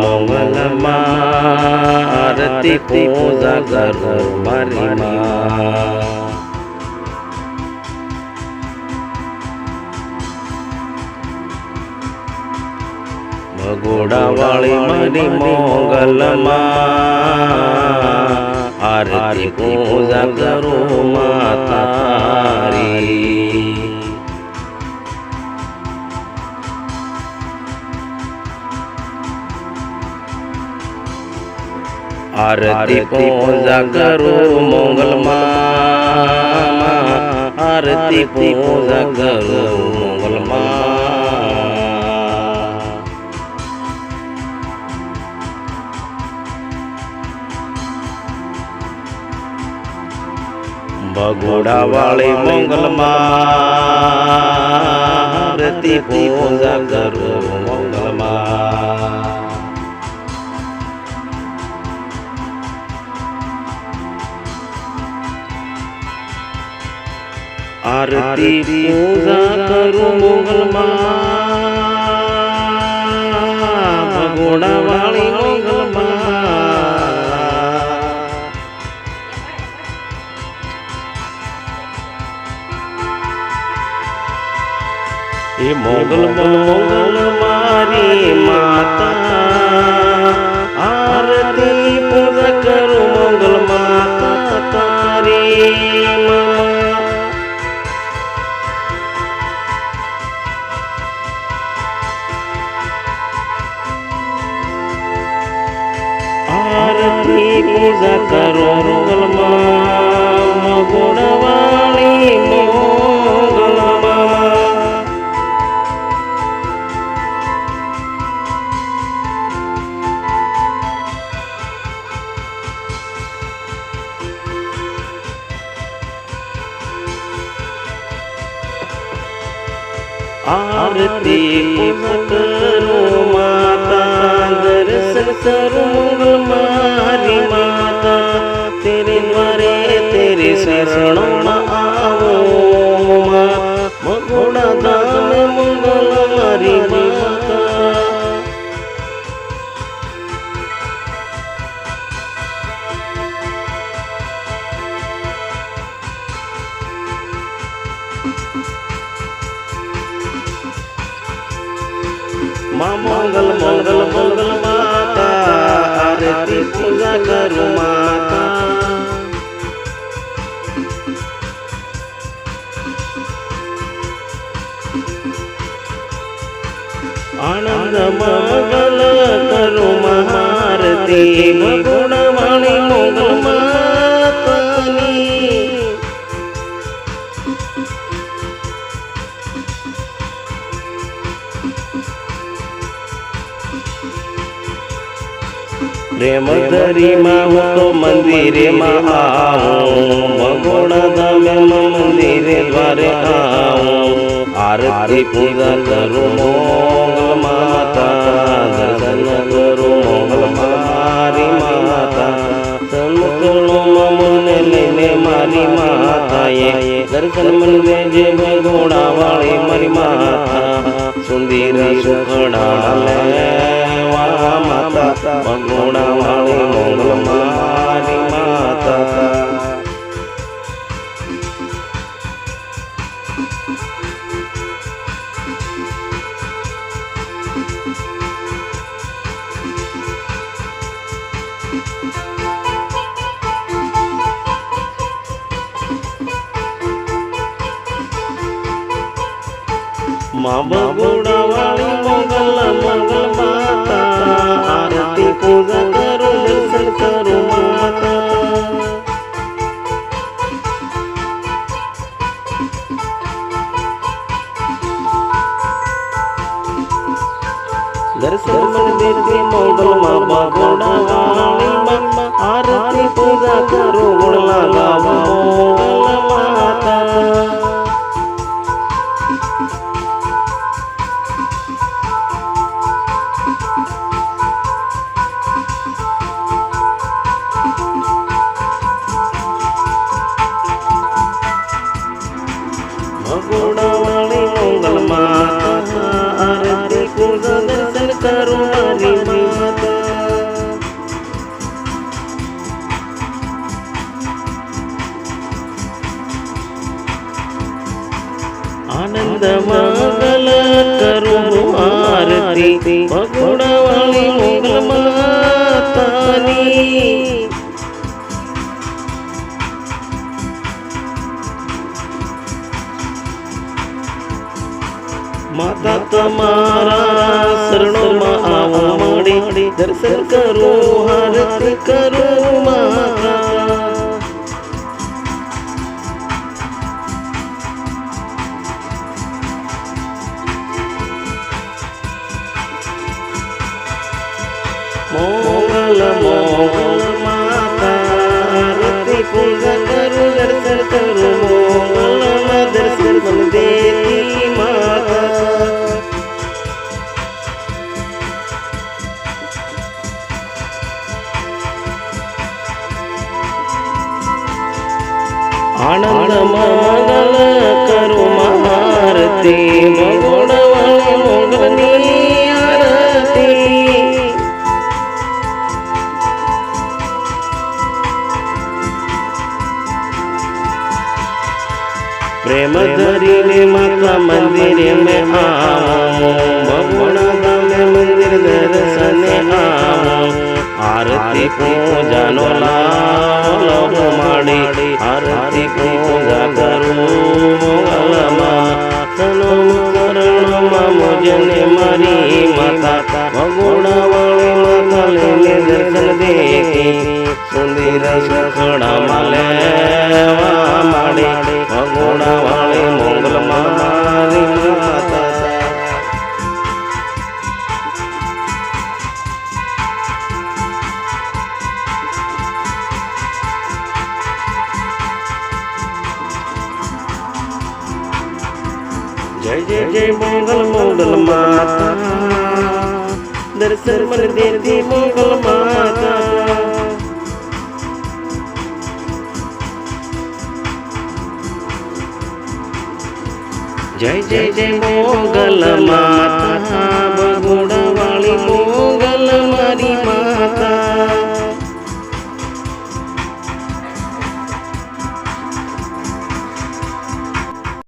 મંગલમાં આરતી પૂજા કરો મારી માં. ભગોડા વાળી મારી મંગલમાં આરતી પૂજા કરો માતારી. आरती पूजा करो मंगलમાં आरती पूजा करो मंगलમાં. ભગોડા વાળી મંગલમાં આરતી પૂજા કરો મંગલમાં. आरती पूजा करो मंगलમાં ભગોડા વાળી મંગલમાં. એ મોગલ મારી માતા આરતી પૂજા કરો મંગલ માતા તારી. आरती पूजा करो मंगलમાં ભગોડા વાળી મંગલમાં. आरती करो माता दर्शन करो मंगलमारी माता. तेरे द्वारे तेरे शरणों में आओ माँ भगोड़ा धाम मंगलमारी माता. मंगल मंगल मंगल माता आरती पूजा करो माता. आनंद मंगल करो महारती भगोड़ा वाली मंगल मातानी. प्रेम धरी माँ तो मंदिरे में आऊं भगोड़ा धामे मंदिरे द्वारे आऊं. आरती पूजा करो मंगल माता दर्शन करो मंगल मारी माता. सन्मुखों मन लेने मारी माताए दर्शन मन जे भगोड़ा वाली मारी माता. सुंदर सुखड़ा लेवा माता भगोड़ा वाली मंगलमारी माता. माँ भगोड़ा वाली मंगल मंगल माता आरती पूजा करो दर्शन करो माता. दर्शन मंदिर के मंगल माँ भगोड़ा वाली माँ आरती पूजा करो गुण लगाओ मंगल माता. भगोड़ा वाली मंगल माता आरती पूजा તમારા શરણોમાં આવો મળી દર્શન કરું આરતી કરું માતા મોગલ મોગલ માતા આરતી પૂજા કરું દર્શન કરું મોગલના દર્શન મને દેતી માતા આનંદ મંગલ કરું આરતી મગોળવાળી મોગલની આરતી प्रेम धरीने माता मंदिर में आओ भगवान धाम मंदिर दर्शन आओ आरती पूजा नो लाभ माड़ी आरती पूजा करूं तनो चरणों मुझने मारी माता भगोड़ा वाली माता लेने दर्शन देती सुंदर सखड़ा माले माड़ी भगोड़ा वाली मंगल मारी माता जय जय जय मंगल मंगल माता दर्शन मन देती मंगल माता जय जय जय मंगल माता बगुड़ा